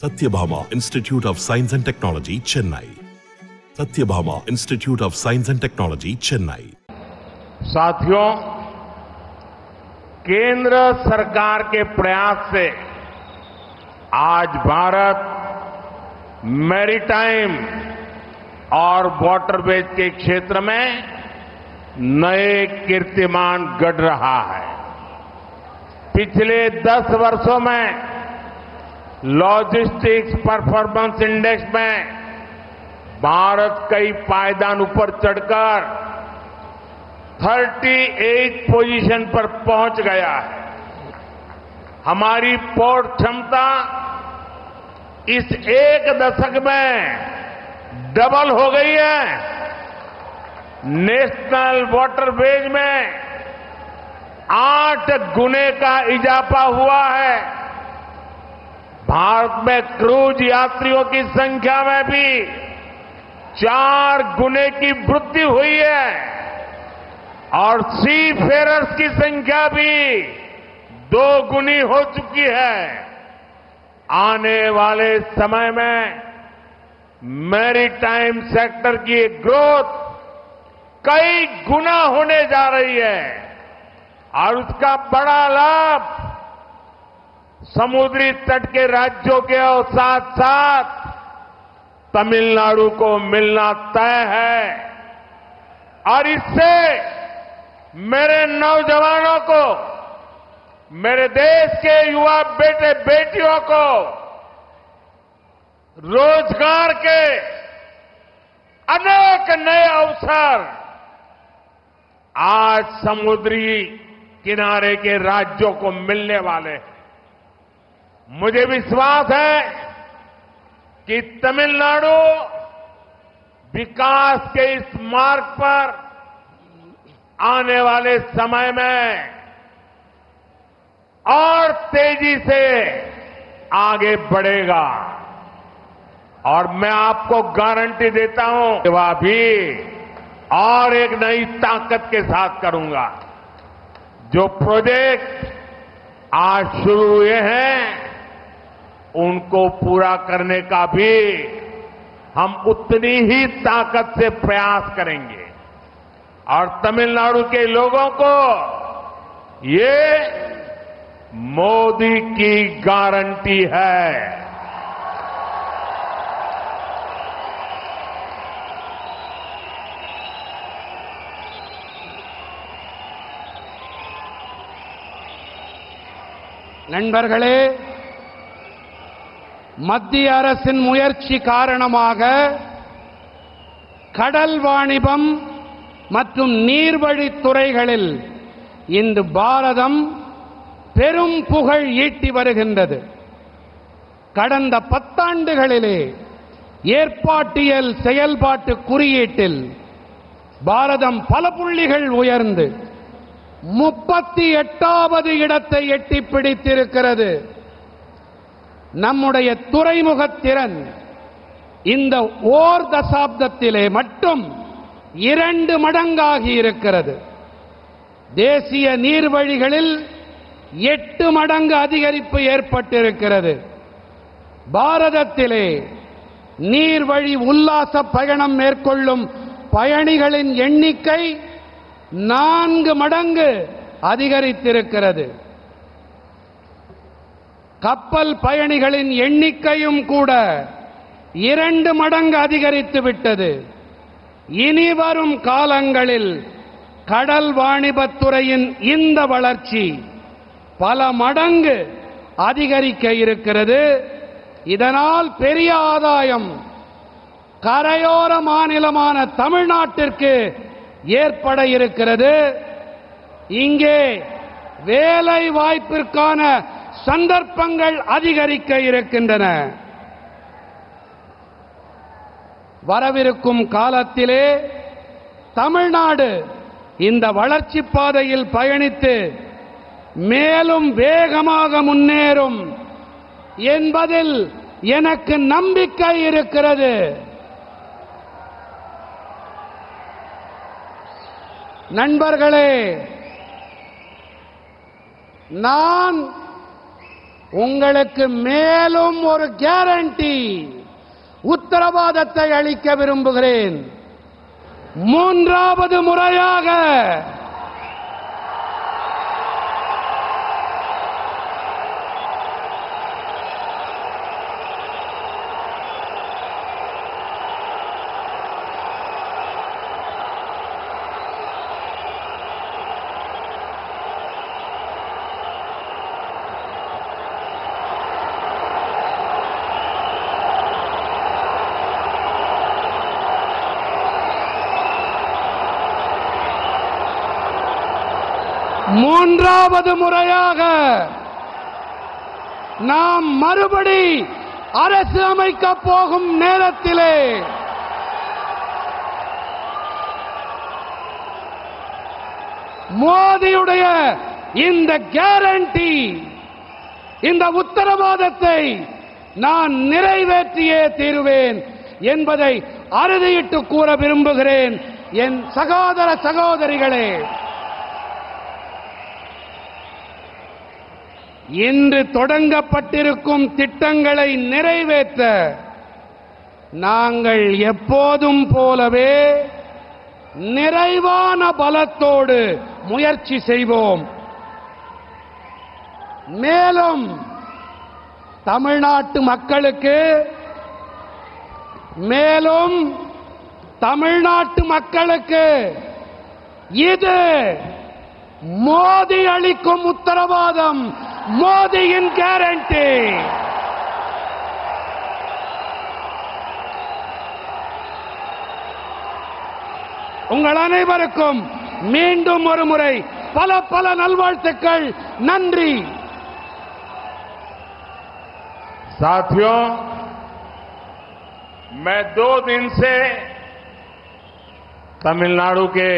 Satyabhama Institute of Science and Technology, Chennai. Satyabhama Institute of Science and Technology, Chennai. साथियों, केंद्र सरकार के प्रयास से आज भारत मैरीटाइम और वाटरवेज के क्षेत्र में नए कीर्तिमान गढ़ रहा है। पिछले 10 वर्षों में लॉजिस्टिक्स परफॉर्मेंस इंडेक्स में भारत कई पायदान ऊपर चढ़कर 38 पोजीशन पर पहुंच गया है। हमारी पोर्ट क्षमता इस एक दशक में डबल हो गई है। नेशनल वाटरवेज में 8 गुने का इजाफा हुआ है। भारत में क्रूज यात्रियों की संख्या में भी 4 गुने की वृद्धि हुई है और सी फेरर्स की संख्या भी 2 गुनी हो चुकी है। आने वाले समय में मैरीटाइम सेक्टर की ग्रोथ कई गुना होने जा रही है और उसका बड़ा लाभ समुद्री तट के राज्यों के और साथ साथ तमिलनाडु को मिलना तय है और इससे मेरे नौजवानों को, मेरे देश के युवा बेटे बेटियों को रोजगार के अनेक नए अवसर आज समुद्री किनारे के राज्यों को मिलने वाले हैं। मुझे विश्वास है कि तमिलनाडु विकास के इस मार्ग पर आने वाले समय में और तेजी से आगे बढ़ेगा और मैं आपको गारंटी देता हूं वह भी और एक नई ताकत के साथ करूंगा। जो प्रोजेक्ट आज शुरू हुए हैं उनको पूरा करने का भी हम उतनी ही ताकत से प्रयास करेंगे और तमिलनाडु के लोगों को ये मोदी की गारंटी है। நண்பர்களே, மத்திய அரசின் முயற்சி காரணமாக கடல் வாணிபம் மற்றும் நீர்வழித் துறைகளில் இன்று பாரதம் பெரும் புகழ் ஈட்டி வருகின்றது. கடந்த 10 ஆண்டுகளிலே ஏற்பாட்டியல் செயல்பாட்டு குறியீட்டில் பாரதம் பல புள்ளிகள் உயர்ந்து 38வது இடத்தை எட்டி பிடித்திருக்கிறது. நம்முடைய துறைமுகத் திறன் இந்த ஓர் தசாப்தத்திலே மட்டும் 2 மடங்காகி இருக்கிறது. தேசிய நீர்வழிகளில் 8 மடங்கு அதிகரிப்பு ஏற்பட்டிருக்கிறது. பாரதத்திலே நீர்வழி உல்லாச பயணம் மேற்கொள்ளும் பயணிகளின் எண்ணிக்கை 4 மடங்கு அதிகரித்திருக்கிறது. கப்பல் பயணிகளின் எண்ணிக்கையும் கூட 2 மடங்கு அதிகரித்து விட்டது. இனி வரும் காலங்களில் கடல் வாணிபத்துறையின் இந்த வளர்ச்சி பல மடங்கு அதிகரிக்க இருக்கிறது. இதனால் பெரிய ஆதாயம் கரையோர மாநிலமான தமிழ்நாட்டிற்கு ஏற்பட இருக்கிறது. இங்கே வேலை வாய்ப்பிற்கான சந்தர்ப்பங்கள் அதிகரிக்க இருக்கின்றன. வரவிருக்கும் காலத்திலே தமிழ்நாடு இந்த வளர்ச்சி பாதையில் பயணித்து மேலும் வேகமாக முன்னேறும் என்பதில் எனக்கு நம்பிக்கை இருக்கிறது. நண்பர்களே, நான் உங்களுக்கு மேலும் ஒரு கேரண்டி உத்தரவாதத்தை அளிக்க விரும்புகிறேன். மூன்றாவது முறையாக நாம் மறுபடி அரசு அமைக்கப் போகும் நேரத்திலே மோடியுடைய இந்த கேரண்டி, இந்த உத்தரவாதத்தை நான் நிறைவேற்றியே தீருவேன் என்பதை அறுதியிட்டு கூற விரும்புகிறேன். என் சகோதர சகோதரிகளே, இன்று தொடங்கப்பட்டிருக்கும் திட்டங்களை நிறைவேற்ற நாங்கள் எப்போதும் போலவே நிறைவான பலத்தோடு முயற்சி செய்வோம். மேலும் தமிழ்நாட்டு மக்களுக்கு இது மோடி அளிக்கும் உத்தரவாதம், மோடியின் கேரண்டி. உங்கள் அனைவருக்கும் மீண்டும் ஒரு முறை பல பல நல்வாழ்த்துக்கள். நன்றி. साथियों, मैं 2 दिन से तमिलनाडु के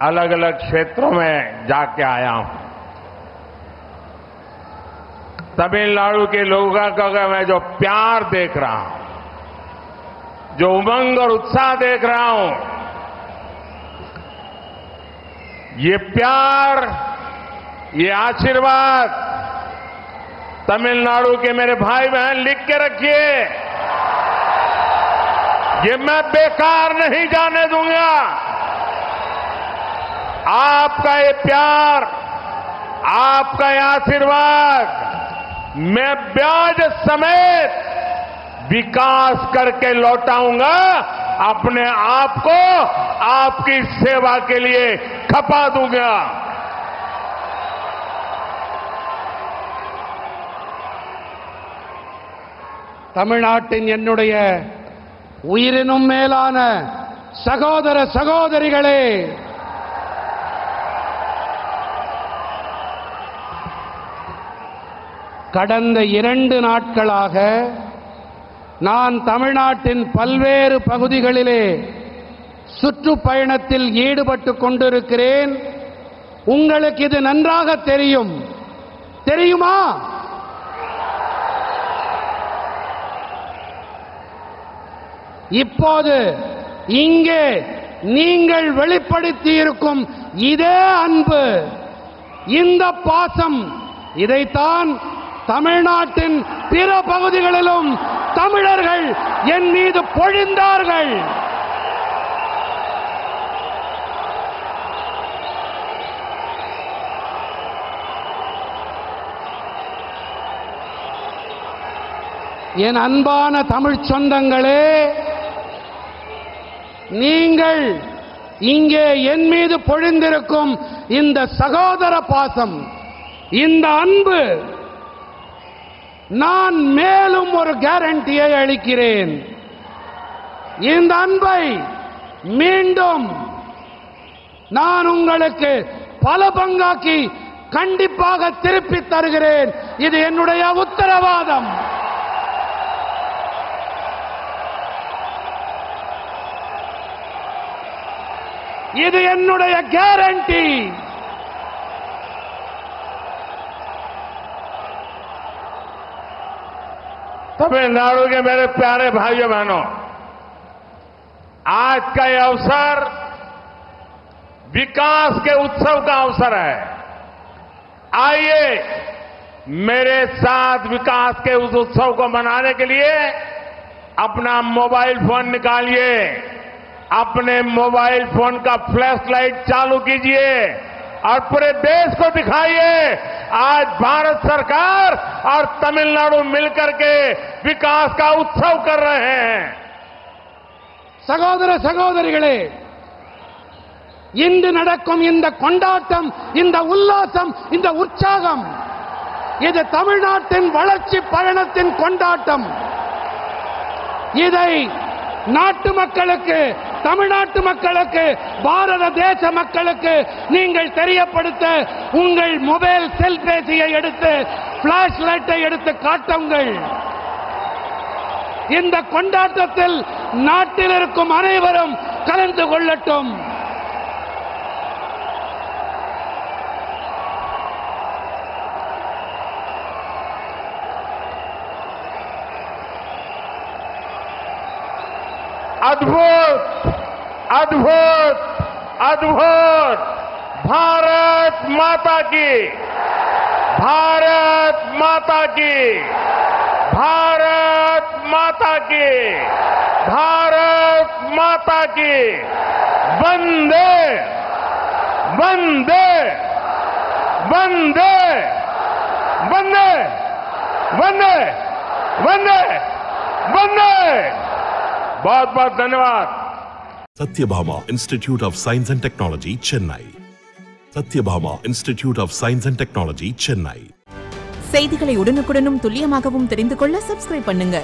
अलग अलग क्षेत्रों में जाके आया हूं. तमिलनाडु के लोगों का मैं जो प्यार देख रहा हूं, जो उमंग और उत्साह देख रहा हूं, ये प्यार, ये आशीर्वाद तमिलनाडु के मेरे भाई बहन लिख के रखिए, ये मैं बेकार नहीं जाने दूंगा. आपका ये प्यार, आपका ये आशीर्वाद मैं ब्याज समेत विकास करके लौटाऊंगा. अपने आप को आपकी सेवा के लिए खपा दूंगा. தமிழ்நாட்டின் என்னுடைய உயிரினும் மேலான சகோதர சகோதரிகளே, கடந்த 2 நாட்களாக நான் தமிழ்நாட்டின் பல்வேறு பகுதிகளிலே சுற்றுப்பயணத்தில் ஈடுபட்டுக் கொண்டிருக்கிறேன். உங்களுக்கு இது நன்றாக தெரியுமா? இப்போது இங்கே நீங்கள் வெளிப்படுத்தி இருக்கும் இதே அன்பு, இந்த பாசம், இதைத்தான் தமிழ்நாட்டின் பிற பகுதிகளிலும் தமிழர்கள் என் மீது பொழிந்தார்கள். என் அன்பான தமிழ்ச் சொந்தங்களே, நீங்கள் இங்கே என் மீது பொழிந்திருக்கும் இந்த சகோதர பாசம், இந்த அன்பு, நான் மேலும் ஒரு கேரண்டியை அளிக்கிறேன். இந்த அன்பை மீண்டும் நான் உங்களுக்கு பல பங்காக்கி கண்டிப்பாக திருப்பித் தருகிறேன். இது என்னுடைய உத்தரவாதம். இது என்னுடைய கேரண்டி. तमिलनाडु के मेरे प्यारे भाइयों बहनों, आज का यह अवसर विकास के उत्सव का अवसर है. आइए मेरे साथ विकास के उस उत्सव को मनाने के लिए अपना मोबाइल फोन निकालिए, अपने मोबाइल फोन का फ्लैश लाइट चालू कीजिए और पूरे देश को दिखाइए आज भारत सरकार और तमिलनाडु मिलकर के विकास का उत्सव कर रहे हैं. சகோதர சகோதரிகளே, இன்று நடக்கும் இந்த கொண்டாட்டம், இந்த உல்லாசம், இந்த உற்சாகம், இது தமிழ்நாட்டின் வளர்ச்சி பயணத்தின் கொண்டாட்டம். இதை நாட்டு மக்களுக்கு, தமிழ்நாட்டு மக்களுக்கு, பாரத தேச மக்களுக்கு நீங்கள் தெரியப்படுத்த உங்கள் மொபைல் செல்பேசியை எடுத்து பிளாஷ் லைட்டை எடுத்து காட்டுங்கள். இந்த கொண்டாட்டத்தில் நாட்டில் இருக்கும் அனைவரும் கலந்து கொள்ளட்டும். अद्भुत अद्भुत अद्भुत. भारत माता की, भारत माता की, भारत माता की, भारत माता की. वंदे वंदे वंदे वंदे वंदे वंदे वंदे. बहुत बहुत धन्यवाद. Satyabhama Institute of Science and Technology, Chennai. Satyabhama Institute of Science and Technology, Chennai. செய்திகளை உடனுக்குடனும் துல்லியமாகவும் தெரிந்து கொள்ள சப்ஸ்கிரைப் பண்ணுங்க.